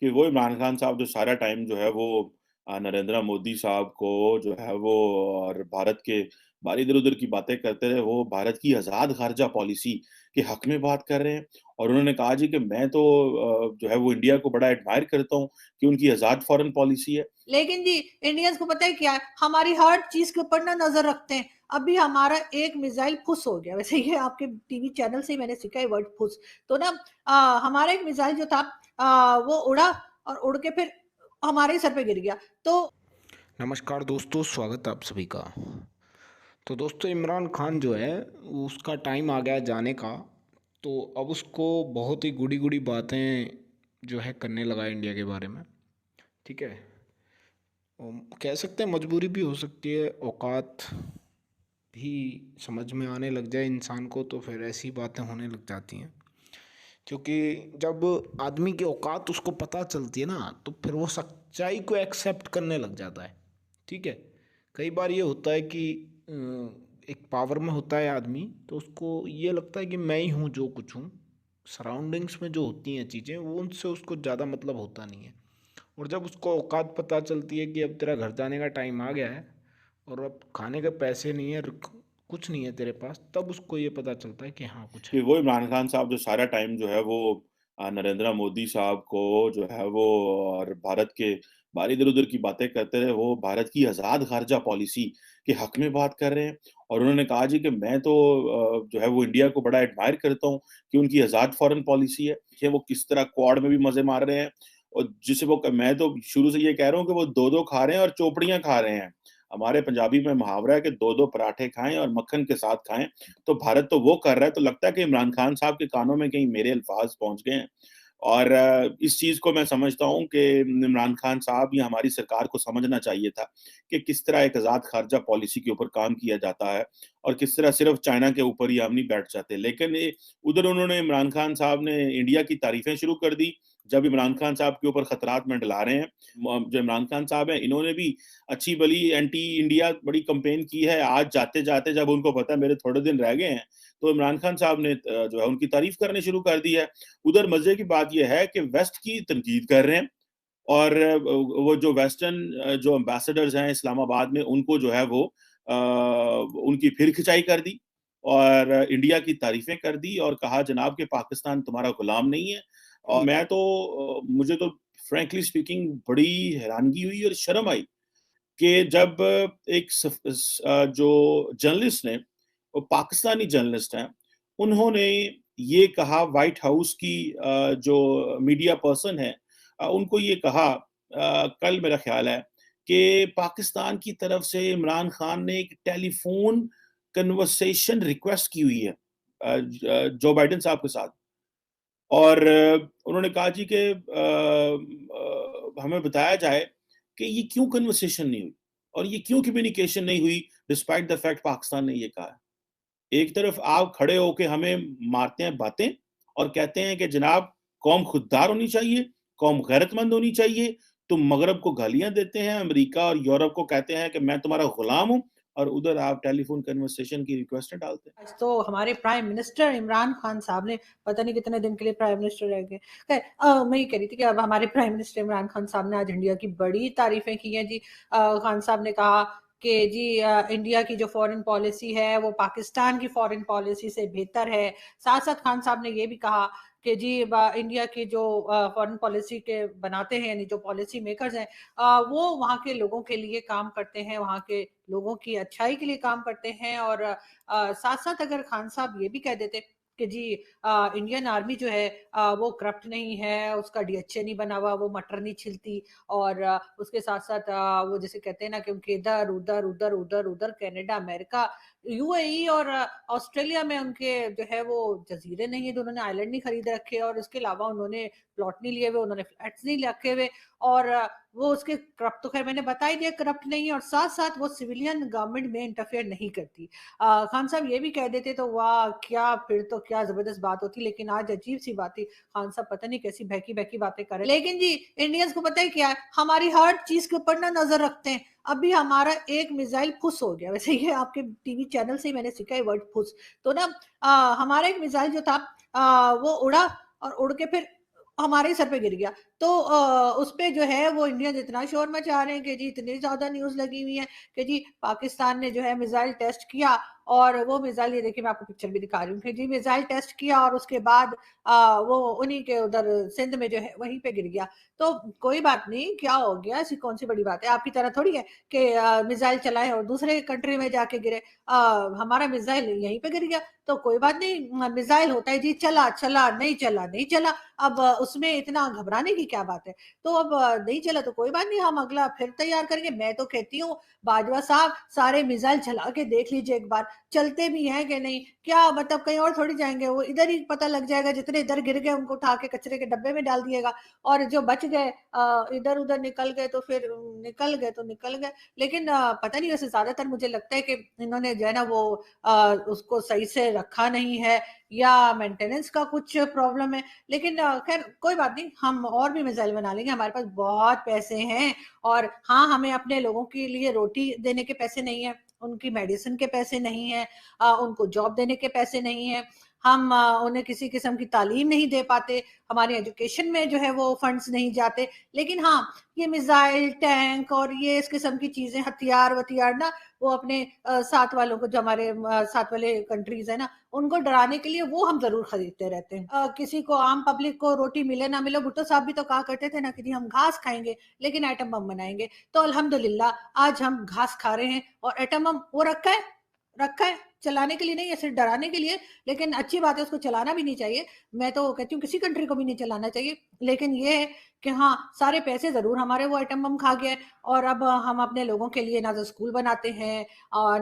कि वो इमरान खान साहब जो सारा टाइम जो है वो नरेंद्र मोदी साहब को जो है वो और भारत के बारे इधर-उधर की बातें करते रहे, वो भारत की आज़ाद ख़ारजा पॉलिसी के हक़ में बात कर रहे हैं। और उन्होंने कहा जी कि मैं तो जो है वो इंडिया को बड़ा एडमायर करता हूँ कि उनकी आज़ाद फ़ॉरेन पॉलिसी है। लेकिन जी, इंडियंस को पता है क्या है, हमारी हर चीज़ के ऊपर ना नज़र रखते हैं। अभी हमारा एक मिसाइल फुस हो गया, वैसे ये आपके टीवी चैनल से ही मैंने सीखा है वर्ड फुस। तो ना हमारा एक मिसाइल जो था वो उड़ा और उड़ के फिर हमारे ही सर पे गिर गया। तो नमस्कार दोस्तों, स्वागत है आप सभी का। तो दोस्तों, इमरान खान जो है उसका टाइम आ गया है जाने का। तो अब उसको बहुत ही गुड़ी गुड़ी बातें जो है करने लगा है इंडिया के बारे में। ठीक है। कह सकते हैं मजबूरी भी हो सकती है, औकात भी समझ में आने लग जाए इंसान को तो फिर ऐसी बातें होने लग जाती हैं। क्योंकि जब आदमी की औकात उसको पता चलती है ना, तो फिर वो सच्चाई को एक्सेप्ट करने लग जाता है। ठीक है। कई बार ये होता है कि एक पावर में होता है आदमी, तो उसको ये लगता है कि मैं ही हूँ जो कुछ हूँ। सराउंडिंग्स में जो होती हैं चीज़ें, वो उनसे उसको ज़्यादा मतलब होता नहीं है। और जब उसको औकात पता चलती है कि अब तेरा घर जाने का टाइम आ गया है और अब खाने के पैसे नहीं है, कुछ नहीं है तेरे पास, तब उसको ये पता चलता है कि हाँ, कुछ कि है। वो इमरान खान साहब जो सारा टाइम जो है वो नरेंद्र मोदी साहब को जो है वो और भारत के बारे इधर-उधर की बातें करते रहे, वो भारत की आज़ाद ख़ारजा पॉलिसी के हक़ में बात कर रहे हैं। और उन्होंने कहा जी कि मैं तो जो है वो इंडिया को बड़ा एडमायर करता हूँ कि उनकी आज़ाद फ़ॉरेन पॉलिसी है, कि वो किस तरह क्वाड में भी मज़े मार रहे हैं और जिसे वो मैं तो शुरू से ये कह रहा हूँ कि वो 2-2 खा रहे हैं और चौपड़ियाँ खा रहे हैं। हमारे पंजाबी में मुहावरा है कि 2-2 पराठे खाएँ और मक्खन के साथ खाएँ। तो भारत तो वो कर रहा है, तो लगता है कि इमरान खान साहब के कानों में कहीं मेरे अल्फ़ाज़ पहुँच गए हैं। और इस चीज़ को मैं समझता हूँ कि इमरान खान साहब या हमारी सरकार को समझना चाहिए था कि किस तरह एक आज़ाद ख़ारजा पॉलिसी के ऊपर काम किया जाता है और किस तरह सिर्फ़ चाइना के ऊपर ही हम नहीं बैठ जाते। लेकिन उधर उन्होंने इमरान खान साहब ने इंडिया की तारीफ़ें शुरू कर दी, जब इमरान खान साहब के ऊपर खतरात मंडला रहे हैं। जो इमरान खान साहब हैं, इन्होंने भी अच्छी-भली एंटी इंडिया बड़ी कैम्पेन की है। आज जाते-जाते जब उनको पता है मेरे थोड़े दिन रह गए हैं, तो इमरान खान साहब ने जो है उनकी तारीफ़ करनी शुरू कर दी है। उधर मज़े की बात ये है कि वेस्ट की तनकीद कर रहे हैं और वो जो वेस्टर्न जो एम्बेसडर्स हैं इस्लामाबाद में, उनको जो है वो उनकी फिर खिंचाई कर दी और इंडिया की तारीफ़ें कर दी और कहा जनाब कि पाकिस्तान तुम्हारा गुलाम नहीं है। और मैं तो मुझे तो फ्रैंकली स्पीकिंग बड़ी हैरानगी हुई और शर्म आई कि जब एक जो जर्नलिस्ट ने, वो पाकिस्तानी जर्नलिस्ट हैं, उन्होंने ये कहा व्हाइट हाउस की जो मीडिया पर्सन है, उनको ये कहा कल मेरा ख़्याल है कि पाकिस्तान की तरफ से इमरान खान ने एक टेलीफ़ोन कन्वर्सेशन रिक्वेस्ट की हुई है जो बाइडेन साहब के साथ। और उन्होंने कहा जी कि हमें बताया जाए कि ये क्यों कन्वर्सेशन नहीं हुई और ये क्यों कम्युनिकेशन नहीं हुई डिस्पाइट द फैक्ट पाकिस्तान ने ये कहा है। एक तरफ आप खड़े होके हमें मारते हैं बातें और कहते हैं कि जनाब कौम खुददार होनी चाहिए, कौम गैरतमंद होनी चाहिए। तुम मगरब को गालियाँ देते हैं, अमेरिका और यूरोप को कहते हैं कि मैं तुम्हारा गुलाम हूँ और उधर आप टेलीफ़ोन कन्वर्सेशन की रिक्वेस्टें डालते हैं। आज तो हमारे प्राइम मिनिस्टर इमरान खान साहब ने पता नहीं कितने दिन के लिए प्राइम मिनिस्टर रह गए। खैर मैं ये कह रही थी कि अब हमारे प्राइम मिनिस्टर इमरान खान साहब ने आज इंडिया की बड़ी तारीफ़ें की हैं जी। खान साहब ने कहा कि जी इंडिया की जो फ़ॉरेन पॉलिसी है वो पाकिस्तान की फ़ॉरेन पॉलिसी से बेहतर है। साथ-साथ खान साहब ने ये भी कहा कि जी इंडिया की जो फ़ॉरेन पॉलिसी के बनाते हैं यानी जो पॉलिसी मेकर्स हैं वो वहाँ के लोगों के लिए काम करते हैं, वहाँ के लोगों की अच्छाई के लिए काम करते हैं और साथ-साथ अगर खान साहब ये भी कह देते कि जी इंडियन आर्मी जो है वो करप्ट नहीं है, उसका डीएचए नहीं बना हुआ, वो मटर नहीं छिलती और उसके साथ-साथ वो जैसे कहते हैं ना कि उनके इधर-उधर, उधर-उधर, उधर कनाडा, अमेरिका, यूएई और ऑस्ट्रेलिया में उनके जो है वो जज़ीरे नहीं है, जो उन्होंने आइलैंड नहीं खरीद रखे और उसके अलावा उन्होंने प्लॉट नहीं लिए हुए, उन्होंने फ्लैट्स नहीं रखे हुए और वो उसके करप्ट तो खैर मैंने बता ही दिया करप्ट नहीं है और साथ-साथ वो सिविलियन गवर्नमेंट में इंटरफेयर नहीं करती। खान साहब ये भी कह देते तो वाह! क्या फिर तो क्या ज़बरदस्त बात होती, लेकिन आज अजीब-सी बात थी। खान साहब पता नहीं कैसी बहकी-बहकी बातें कर रहे हैं। लेकिन जी इंडियंस को पता है क्या है, हमारी हर चीज़ के ऊपर ना नज़र रखते हैं। अभी हमारा एक मिसाइल फुस हो गया, वैसे ये आपके टीवी चैनल से ही मैंने सीखा है वर्ड फुस। तो ना हमारा एक मिसाइल जो था वो उड़ा और उड़ के फिर हमारे ही सर पे गिर गया। तो उस पे जो है वो इंडियंस इतना शोर मचा रहे हैं कि जी इतनी ज़्यादा न्यूज़ लगी हुई है कि जी पाकिस्तान ने जो है मिसाइल टेस्ट किया, और वो मिसाइल, ये देखिए मैं आपको पिक्चर भी दिखा रही हूँ कि जी मिसाइल टेस्ट किया और उसके बाद वो उन्हीं के उधर सिंध में जो है वहीं पे गिर गया। तो कोई बात नहीं, क्या हो गया, ऐसी कौन सी बड़ी बात है? आपकी तरह थोड़ी है कि मिसाइल चलाए और दूसरे कंट्री में जाके गिरे। हमारा मिसाइल यहीं पे गिर गया, तो कोई बात नहीं, मिसाइल होता है जी, चला चला, नहीं चला नहीं चला। अब उसमें इतना घबराने की क्या बात है? तो अब नहीं चला तो कोई बात नहीं, हम अगला फिर तैयार करेंगे। मैं तो कहती हूँ बाजवा साहब, सारे मिसाइल चला के देख लीजिए एक बार, चलते भी हैं कि नहीं। क्या मतलब कहीं और थोड़ी जाएंगे, वो इधर ही पता लग जाएगा, जितने इधर गिर गए उनको उठा के कचरे के डब्बे में डाल दिएगा, और जो बच गए इधर उधर निकल गए तो फिर निकल गए तो निकल गए। लेकिन पता नहीं, वैसे ज्यादातर मुझे लगता है कि इन्होंने जो है ना वो उसको सही से रखा नहीं है, या मेंटेनेंस का कुछ प्रॉब्लम है। लेकिन खैर कोई बात नहीं, हम और भी मिसाइल बना लेंगे, हमारे पास बहुत पैसे हैं। और हाँ, हमें अपने लोगों के लिए रोटी देने के पैसे नहीं है, उनकी मेडिसिन के पैसे नहीं है, उनको जॉब देने के पैसे नहीं है, हम उन्हें किसी किस्म की तालीम नहीं दे पाते, हमारी एजुकेशन में जो है वो फंड्स नहीं जाते। लेकिन हाँ, ये मिसाइल टैंक और ये इस किस्म की चीजें, हथियार वथियार ना, वो अपने साथ वालों को, जो हमारे साथ वाले कंट्रीज है ना, उनको डराने के लिए वो हम जरूर खरीदते रहते हैं। किसी को, आम पब्लिक को रोटी मिले ना मिले, भुट्टो साहब भी तो कहा करते थे ना कि जी हम घास खाएंगे लेकिन एटम बम बनाएंगे। तो अल्हम्दुलिल्लाह आज हम घास खा रहे हैं, और एटम बम वो रखा है चलाने के लिए नहीं है, सिर्फ डराने के लिए। लेकिन अच्छी बात है, उसको चलाना भी नहीं चाहिए। मैं तो कहती हूँ किसी कंट्री को भी नहीं चलाना चाहिए। लेकिन ये है कि हाँ, सारे पैसे जरूर हमारे वो एटम बम खा गया है, और अब हम अपने लोगों के लिए ना तो स्कूल बनाते हैं,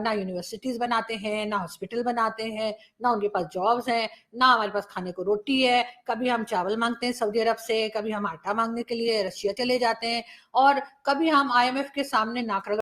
ना यूनिवर्सिटीज बनाते हैं, ना हॉस्पिटल बनाते हैं, ना उनके पास जॉब्स हैं, ना हमारे पास खाने को रोटी है। कभी हम चावल मांगते हैं सऊदी अरब से, कभी हम आटा मांगने के लिए रशिया चले जाते हैं, और कभी हम आईएमएफ के सामने नाक